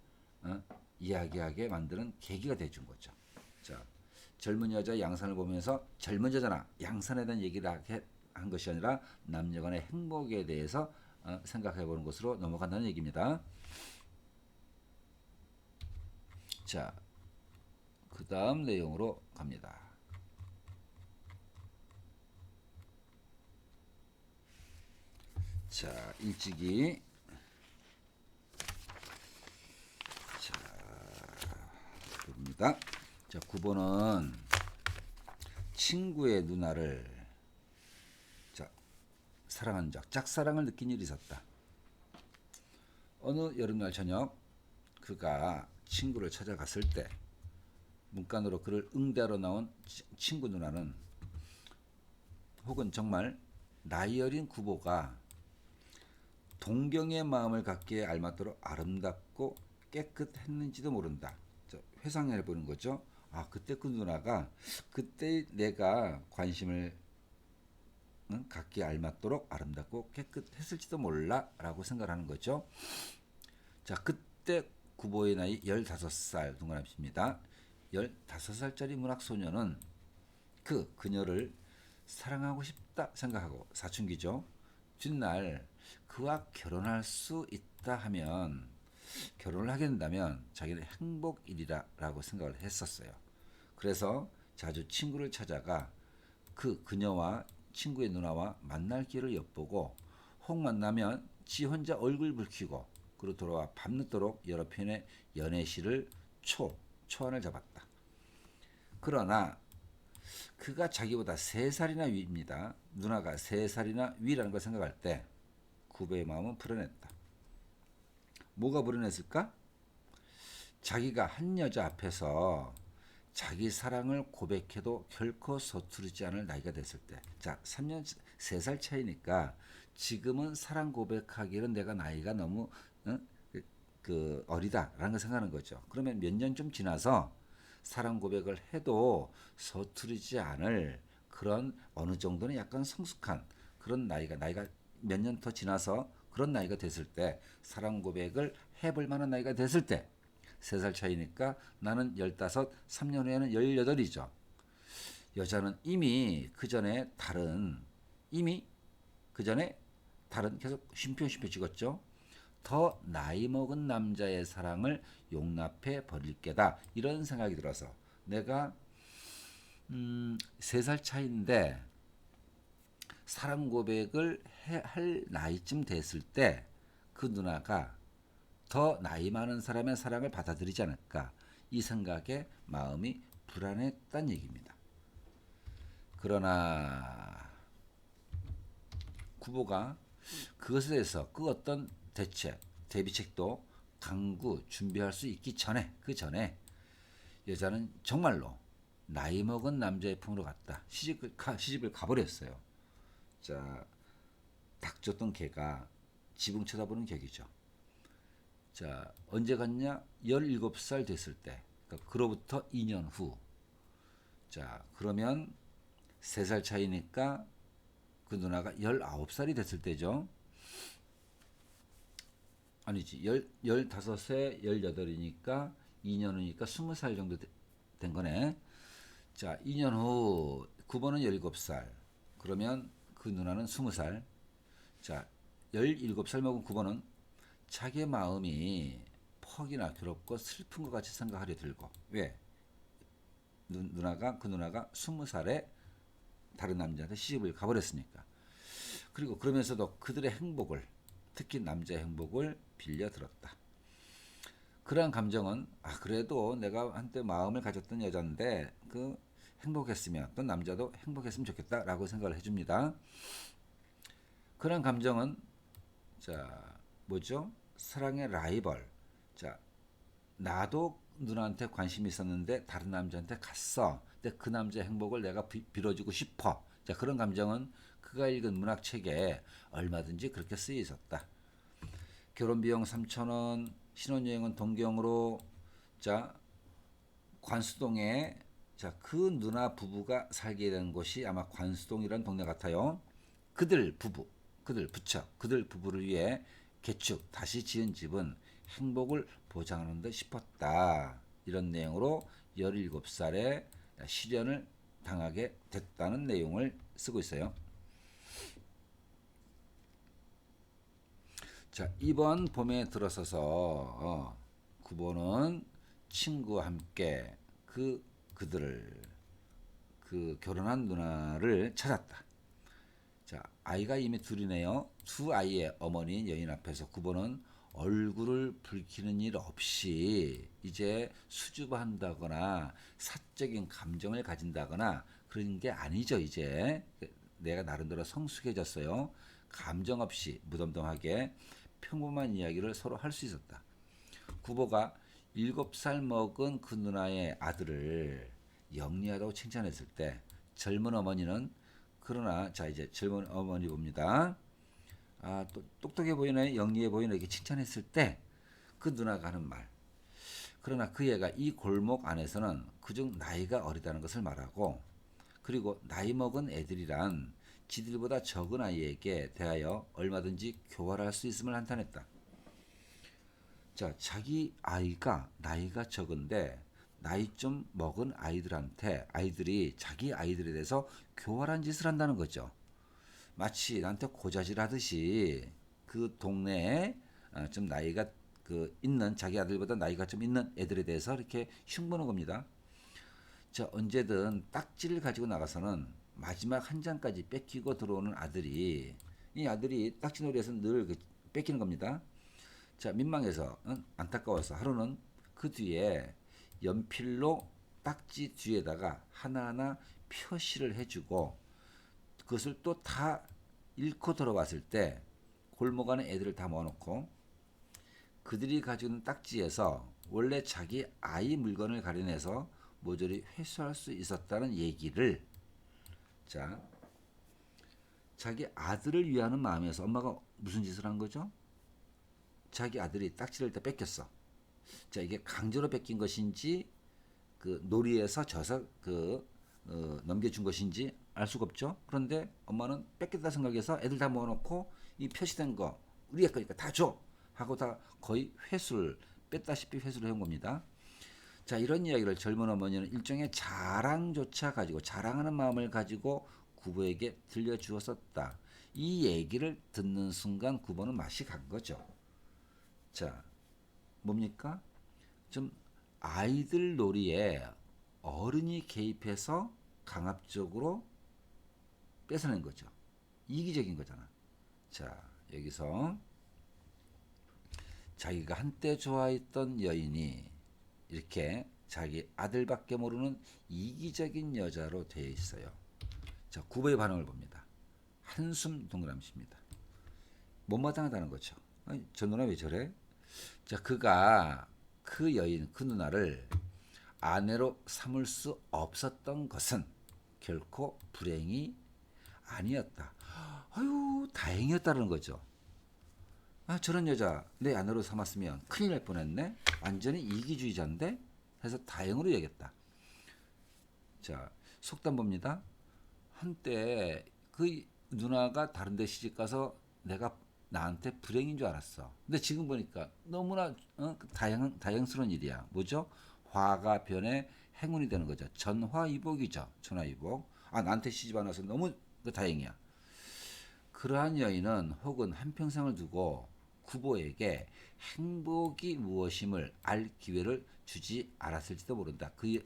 이야기하게 만드는 계기가 돼준 거죠. 자, 젊은 여자 양산을 보면서 젊은 여자나 양산에 대한 얘기를 한 것이 아니라 남녀 간의 행복에 대해서 생각해 보는 것으로 넘어간다는 얘기입니다. 자, 그 다음 내용으로 갑니다. 자, 일찍이. 자, 봅니다. 자, 9번은 친구의 누나를 사랑한 적, 짝사랑을 느낀 일이 있었다. 어느 여름날 저녁 그가 친구를 찾아갔을 때 문간으로 그를 응대하러 나온 친구 누나는, 혹은 정말 나이 어린 구보가 동경의 마음을 갖기에 알맞도록 아름답고 깨끗했는지도 모른다. 회상해 보는 거죠. 아, 그때 그 누나가 그때 내가 관심을 갖기에 알맞도록 아름답고 깨끗했을지도 몰라라고 생각하는 거죠. 자, 그때 구보의 나이 15살 동갑입니다. 15살짜리 문학소녀는 그녀를 사랑하고 싶다 생각하고, 사춘기죠. 뒷날 그와 결혼할 수 있다 하면, 결혼을 하게 된다면 자기는 행복이리라라고 생각을 했었어요. 그래서 자주 친구를 찾아가 그녀와 친구의 누나와 만날 기회를 엿보고, 혹 만나면 지 혼자 얼굴 붉히고 그리고 돌아와 밤늦도록 여러 편의 연애시를 초안을 잡았다. 그러나 그가 자기보다 3살이나 위입니다. 누나가 3살이나 위라는 걸 생각할 때 구배의 마음은 불안했다. 뭐가 불안했을까? 자기가 한 여자 앞에서 자기 사랑을 고백해도 결코 서투르지 않을 나이가 됐을 때, 자, 3살 차이니까 지금은 사랑 고백하기는 내가 나이가 너무 어리다라는 걸 생각하는 거죠. 그러면 몇 년 좀 지나서 사랑 고백을 해도 서투르지 않을 그런, 어느 정도는 약간 성숙한 그런 나이가 몇 년 더 지나서 그런 나이가 됐을 때, 사랑 고백을 해볼 만한 나이가 됐을 때, 3살 차이니까 나는 15, 3년 후에는 18이죠. 여자는 이미 그 전에 계속 쉼표 찍었죠. 더 나이 먹은 남자의 사랑을 용납해 버릴 게다, 이런 생각이 들어서, 내가 3살 차이인데 사랑 고백을 할 나이쯤 됐을 때 그 누나가 더 나이 많은 사람의 사랑을 받아들이지 않을까, 이 생각에 마음이 불안했단 얘기입니다. 그러나 구보가 그것에 대해서 그 어떤 대비책도 강구 준비할 수 있기 전에, 그 전에 여자는 정말로 나이 먹은 남자의 품으로 갔다. 시집을 가버렸어요. 자, 닥쳤던 개가 지붕 쳐다보는 격이죠. 자, 언제 갔냐? 17살 됐을 때. 그러니까 그로부터 2년 후. 자, 그러면 3살 차이니까 그 누나가 19살이 됐을 때죠. 아니지, 15세 18이니까 2년 후니까 20살 정도 된 거네. 자, 2년 후 9번은 17살. 그러면 그 누나는 20살. 자, 17살 먹은 9번은 자기의 마음이 퍽이나 괴롭고 슬픈 것 같이 생각하려 들고. 왜? 그 누나가 20살에 다른 남자한테 시집을 가버렸으니까. 그리고 그러면서도 그들의 행복을, 특히 남자의 행복을 빌려 들었다. 그러한 감정은 그래도 내가 한때 마음을 가졌던 여자인데 행복했으면 또 남자도 행복했으면 좋겠다라고 생각을 해줍니다. 그러한 감정은 자 뭐죠? 사랑의 라이벌. 자 나도 누나한테 관심이 있었는데 다른 남자한테 갔어. 근데 그 남자의 행복을 내가 빌어주고 싶어. 자 그런 감정은 그가 읽은 문학책에 얼마든지 그렇게 쓰여 있었다. 결혼 비용 3,000원, 신혼여행은 동경으로. 자 관수동에 그 누나 부부가 살게 된 곳이 아마 관수동이라는 동네 같아요. 그들 부부, 그들 부처, 그들 부부를 위해 개축 다시 지은 집은 행복을 보장하는 듯 싶었다. 이런 내용으로 17살에 실연을 당하게 됐다는 내용을 쓰고 있어요. 자, 이번 봄에 들어서서 9번은 친구와 함께 그들을 결혼한 누나를 찾았다. 자, 아이가 이미 둘이네요. 두 아이의 어머니인 여인 앞에서 9번은 얼굴을 붉히는 일 없이 이제 수줍어한다거나 사적인 감정을 가진다거나 그런 게 아니죠. 이제 내가 나름대로 성숙해졌어요. 감정 없이 무덤덤하게 평범한 이야기를 서로 할 수 있었다. 구보가 7살 먹은 그 누나의 아들을 영리하다고 칭찬했을 때 젊은 어머니는 그러나 자 이제 젊은 어머니 봅니다. 또 똑똑해 보이네, 영리해 보이네 이렇게 칭찬했을 때 그 누나가 하는 말. 그러나 그 애가 이 골목 안에서는 그중 나이가 어리다는 것을 말하고 그리고 나이 먹은 애들이란 지들보다 적은 아이에게 대하여 얼마든지 교활할 수 있음을 한탄했다. 자, 자기 아이가 나이가 적은데 나이 좀 먹은 아이들이 자기 아이들에 대해서 교활한 짓을 한다는 거죠. 마치 나한테 고자질하듯이 그 동네에 좀 나이가 있는 자기 아들보다 나이가 좀 있는 애들에 대해서 이렇게 흉보는 겁니다. 자, 언제든 딱지를 가지고 나가서는 마지막 한 장까지 뺏기고 들어오는 이 아들이 딱지놀이에서 늘 뺏기는 겁니다. 자, 민망해서 안타까워서 하루는 그 뒤에 연필로 딱지 뒤에다가 하나하나 표시를 해주고 그것을 또 다 잃고 돌아왔을 때 골목 안에 애들을 다 모아놓고 그들이 가지고 있는 딱지에서 원래 자기 아이 물건을 가려내서 모조리 회수할 수 있었다는 얘기를 자 자기 아들을 위하는 마음에서 엄마가 무슨 짓을 한 거죠? 자기 아들이 딱지를 다 뺏겼어. 자 이게 강제로 뺏긴 것인지 놀이에서 져서 넘겨준 것인지 알 수가 없죠. 그런데 엄마는 뺏겼다 생각해서 애들 다 모아놓고 이 표시된 거 우리가 거니까 다 줘 하고 다 거의 회수를 뺐다시피 회수를 해온 겁니다. 자 이런 이야기를 젊은 어머니는 일종의 자랑조차 가지고 자랑하는 마음을 가지고 구보에게 들려주었었다. 이 얘기를 듣는 순간 구보는 맛이 간 거죠. 자 뭡니까? 좀 아이들 놀이에 어른이 개입해서 강압적으로 뺏어낸 거죠. 이기적인 거잖아. 자 여기서 자기가 한때 좋아했던 여인이 이렇게 자기 아들밖에 모르는 이기적인 여자로 되어 있어요. 자, 구보의 반응을 봅니다. 한숨 동그라미입니다. 못마땅하다는 거죠. 아니, 저 누나 왜 저래? 자, 그가 그 여인, 그 누나를 아내로 삼을 수 없었던 것은 결코 불행이 아니었다. 아유, 다행이었다는 거죠. 저런 여자 내 아내로 삼았으면 큰일 날 뻔했네. 완전히 이기주의자인데 해서 다행으로 여겼다. 자, 속담 봅니다. 한때 그 누나가 다른 데 시집 가서 내가 나한테 불행인 줄 알았어. 근데 지금 보니까 너무나 다양스러운 일이야. 뭐죠? 화가 변해 행운이 되는 거죠. 전화위복이죠. 전화위복. 아, 나한테 시집 안 와서 너무 다행이야. 그러한 여인은 혹은 한평생을 두고 구보에게 행복이 무엇임을 알 기회를 주지 않았을지도 모른다. 그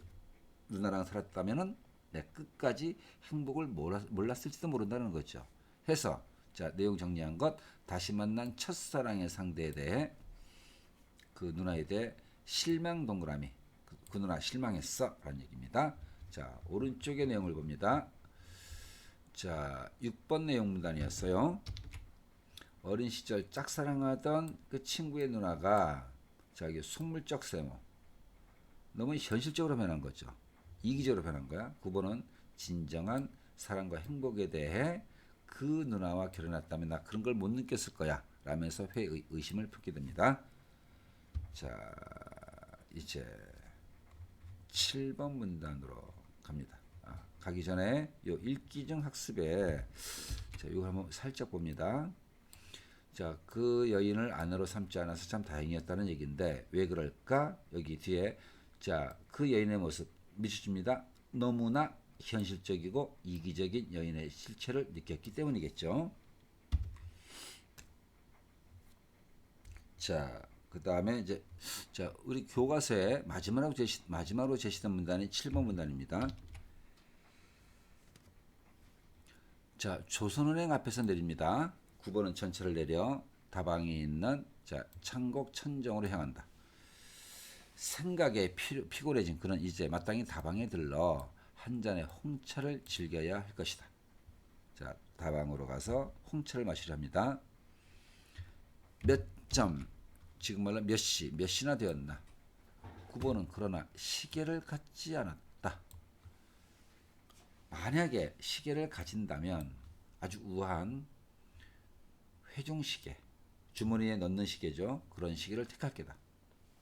누나랑 살았다면은 내 끝까지 행복을 몰랐을지도 모른다는 거죠. 해서 자, 내용 정리한 것. 다시 만난 첫사랑의 상대에 대해 그 누나에 대해 실망 동그라미. 그 누나 실망했어 라는 얘기입니다. 자, 오른쪽의 내용을 봅니다. 자, 6번 내용 문단이었어요. 어린 시절 짝사랑하던 그 친구의 누나가 자기 속물적 세모. 너무 현실적으로 변한 거죠. 이기적으로 변한 거야. 9번은 진정한 사랑과 행복에 대해 그 누나와 결혼했다면 나 그런 걸 못 느꼈을 거야 라면서 의심을 품게 됩니다. 자, 이제 7번 문단으로 갑니다. 가기 전에 요 읽기 중 학습에 자, 이거 한번 살짝 봅니다. 자, 그 여인을 아내로 삼지 않아서 참 다행이었다는 얘기인데 왜 그럴까? 여기 뒤에 자, 그 여인의 모습 미쳐줍니다. 너무나 현실적이고 이기적인 여인의 실체를 느꼈기 때문이겠죠. 자, 그 다음에 이제 자, 우리 교과서에 마지막으로 제시된 문단이 7번 문단입니다. 자, 조선은행 앞에서 내립니다. 9번은 전철을 내려 다방에 있는 자, 창곡 천정으로 향한다. 생각에 피곤해진 그는 이제 마땅히 다방에 들러 한 잔의 홍차를 즐겨야 할 것이다. 자, 다방으로 가서 홍차를 마시려 합니다. 몇 점, 지금 말로 몇 시, 몇 시나 되었나? 9번은 그러나 시계를 갖지 않았다. 만약에 시계를 가진다면 아주 우아한 회중시계, 주머니에 넣는 시계죠. 그런 시계를 택할 게다.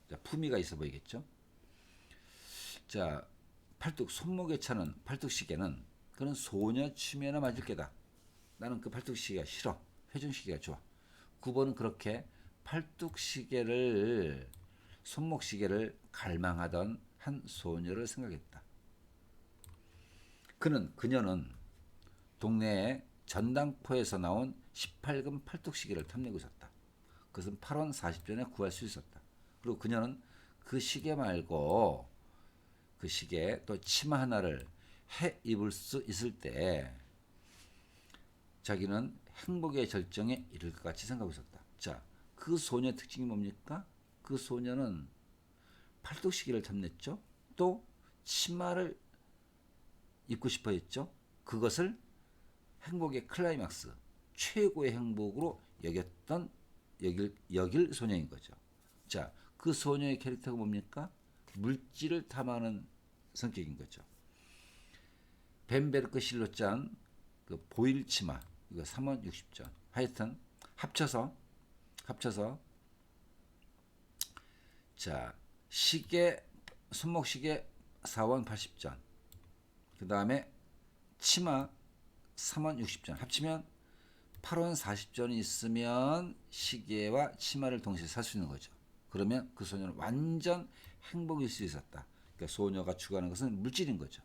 자, 품위가 있어 보이겠죠. 자, 팔뚝 손목에 차는 팔뚝시계는 그는 소녀 취미에나 맞을 게다. 나는 그 팔뚝시계가 싫어. 회중시계가 좋아. 9번은 그렇게 팔뚝시계를 손목시계를 갈망하던 한 소녀를 생각했다. 그녀는 동네의 전당포에서 나온 18금 팔뚝시계를 탐내고 있었다. 그것은 8원 40전에 구할 수 있었다. 그리고 그녀는 그 시계 말고 그 시계에 또 치마 하나를 해 입을 수 있을 때 자기는 행복의 절정에 이를 것 같이 생각하고 있었다. 자, 그 소녀의 특징이 뭡니까? 그 소녀는 팔뚝시계를 탐냈죠. 또 치마를 입고 싶어 했죠. 그것을 행복의 클라이막스, 최고의 행복으로 여길 소녀인 거죠. 자, 그 소녀의 캐릭터가 뭡니까? 물질을 탐하는 성격인 거죠. 벤베르크 실로 짠 그 보일 치마 이거 3원 60전. 하여튼 합쳐서 자, 시계 손목시계 4원 80전. 그 다음에 치마 3원 60전. 합치면 8원 40전이 있으면 시계와 치마를 동시에 살 수 있는 거죠. 그러면 그 소녀는 완전 행복일 수 있었다. 그러니까 소녀가 추구하는 것은 물질인 거죠.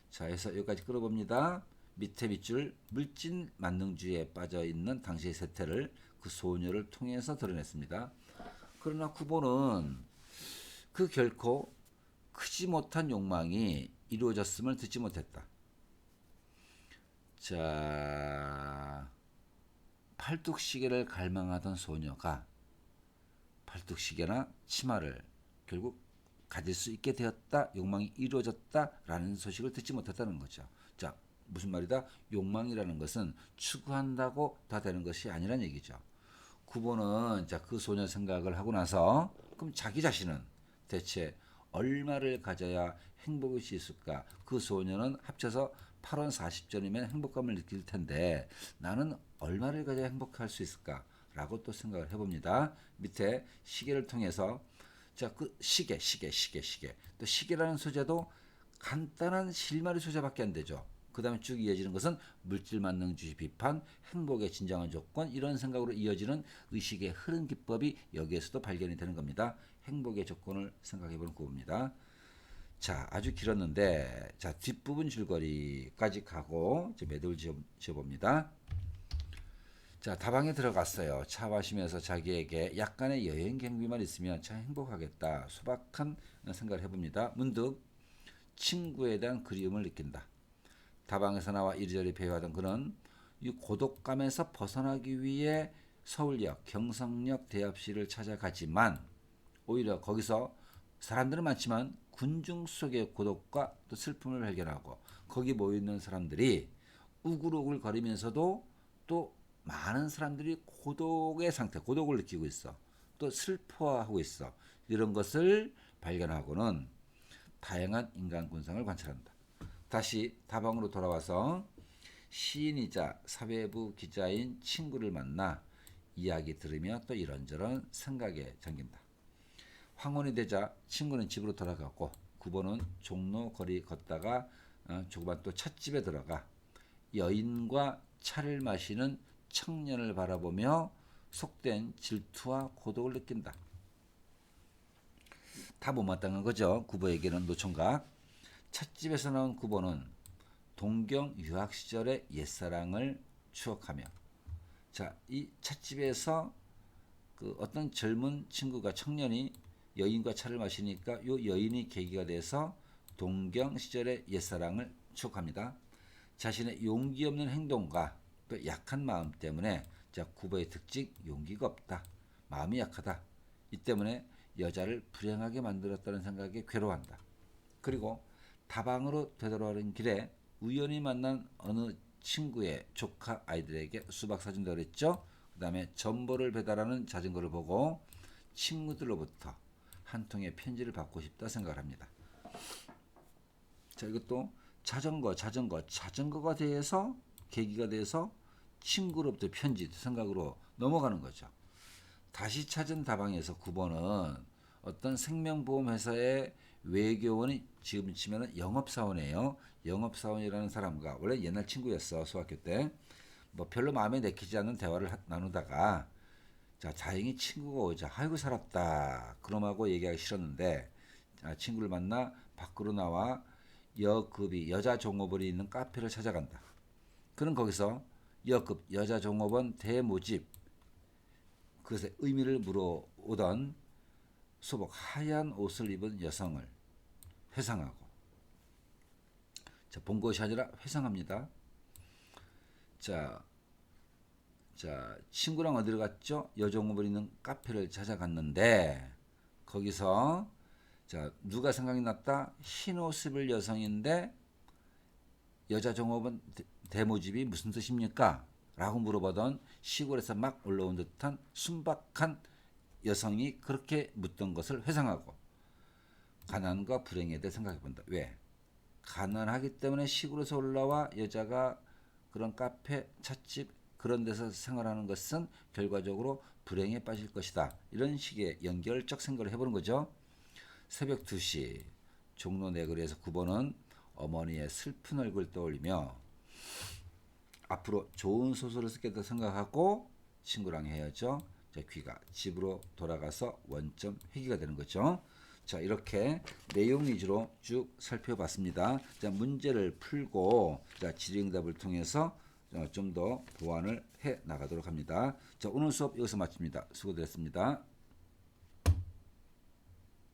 자, 해서 여기까지 끌어봅니다. 밑에 밑줄 물질 만능주의에 빠져있는 당시의 세태를 그 소녀를 통해서 드러냈습니다. 그러나 9번은 그 결코 크지 못한 욕망이 이루어졌음을 듣지 못했다. 자, 팔뚝시계를 갈망하던 소녀가 팔뚝시계나 치마를 결국 가질 수 있게 되었다, 욕망이 이루어졌다라는 소식을 듣지 못했다는 거죠. 자, 무슨 말이다? 욕망이라는 것은 추구한다고 다 되는 것이 아니란 얘기죠. 9번은 자, 그 소녀 생각을 하고 나서 그럼 자기 자신은 대체 얼마를 가져야 행복일 수 있을까? 그 소녀는 합쳐서 8원 40전이면 행복감을 느낄 텐데 나는 얼마를 가져야 행복할 수 있을까? 라고 또 생각을 해봅니다. 밑에 시계를 통해서 자, 그 시계. 또 시계라는 소재도 간단한 실마리 소재밖에 안 되죠. 그 다음에 쭉 이어지는 것은 물질 만능주의 비판, 행복의 진정한 조건 이런 생각으로 이어지는 의식의 흐름 기법이 여기에서도 발견이 되는 겁니다. 행복의 조건을 생각해보는 구호입니다. 자, 아주 길었는데, 자, 뒷부분 줄거리까지 가고, 이제 매듭을 지어봅니다. 자, 다방에 들어갔어요. 차 마시면서 자기에게 약간의 여행 경비만 있으면 참 행복하겠다. 소박한 생각을 해봅니다. 문득 친구에 대한 그리움을 느낀다. 다방에서 나와 이리저리 배회하던 그는 이 고독감에서 벗어나기 위해 서울역 경성역 대합실을 찾아가지만 오히려 거기서 사람들은 많지만 군중 속의 고독과 또 슬픔을 발견하고 거기 모여있는 사람들이 우글우글 거리면서도 또 많은 사람들이 고독의 상태, 고독을 느끼고 있어. 또 슬퍼하고 있어. 이런 것을 발견하고는 다양한 인간 군상을 관찰한다. 다시 다방으로 돌아와서 시인이자 사회부 기자인 친구를 만나 이야기 들으며 또 이런저런 생각에 잠긴다. 황혼이 되자 친구는 집으로 돌아가고 구보는 종로 거리 걷다가 조그만 또 찻집에 들어가 여인과 차를 마시는 청년을 바라보며 속된 질투와 고독을 느낀다. 다 못마땅한 거죠. 구보에게는 노총각. 찻집에서 나온 구보는 동경 유학 시절의 옛사랑을 추억하며 자, 이 찻집에서 그 어떤 젊은 친구가 청년이 여인과 차를 마시니까 요 여인이 계기가 돼서 동경 시절의 옛사랑을 추억합니다. 자신의 용기 없는 행동과 또 약한 마음 때문에 자, 구보의 특징 용기가 없다. 마음이 약하다. 이 때문에 여자를 불행하게 만들었다는 생각에 괴로워한다. 그리고 다방으로 되돌아오는 길에 우연히 만난 어느 친구의 조카 아이들에게 수박 사준다 그랬죠. 그 다음에 전보를 배달하는 자전거를 보고 친구들로부터 한 통의 편지를 받고 싶다 생각을 합니다. 자, 이것도 자전거가 돼서 계기가 돼서 친구로부터 편지 생각으로 넘어가는 거죠. 다시 찾은 다방에서 구보는 어떤 생명보험회사의 외교원이 지금 치면은 영업사원이에요. 영업사원이라는 사람과 원래 옛날 친구였어. 수학교 때. 뭐 별로 마음에 내키지 않는 대화를 나누다가 자, 다행히 친구가 오자 아이고 살았다. 그놈하고 얘기하기 싫었는데 친구를 만나 밖으로 나와 여급이 여자 종업원이 있는 카페를 찾아간다. 그는 거기서 여급 여자 종업원 대모집 그것의 의미를 물어오던 소복 하얀 옷을 입은 여성을 회상하고 자, 본 것이 아니라 회상합니다. 자, 친구랑 어디를 갔죠? 여종업을 있는 카페를 찾아갔는데 거기서 자, 누가 생각이 났다? 흰 옷을 입을 여성인데 여자 종업원 대모집이 무슨 뜻입니까? 라고 물어보던 시골에서 막 올라온 듯한 순박한 여성이 그렇게 묻던 것을 회상하고 가난과 불행에 대해 생각해 본다. 왜? 가난하기 때문에 시골에서 올라와 여자가 그런 카페, 찻집 그런 데서 생활하는 것은 결과적으로 불행에 빠질 것이다. 이런 식의 연결적 생각을 해보는 거죠. 새벽 2시 종로 내거리에서 구보는 어머니의 슬픈 얼굴을 떠올리며 앞으로 좋은 소설을 쓰겠다 생각하고 친구랑 헤어져 귀가 집으로 돌아가서 원점 회귀가 되는 거죠. 자, 이렇게 내용 위주로 쭉 살펴봤습니다. 자, 문제를 풀고 자, 질의응답을 통해서 좀 더 보완을 해 나가도록 합니다. 자, 오늘 수업 여기서 마칩니다. 수고드렸습니다.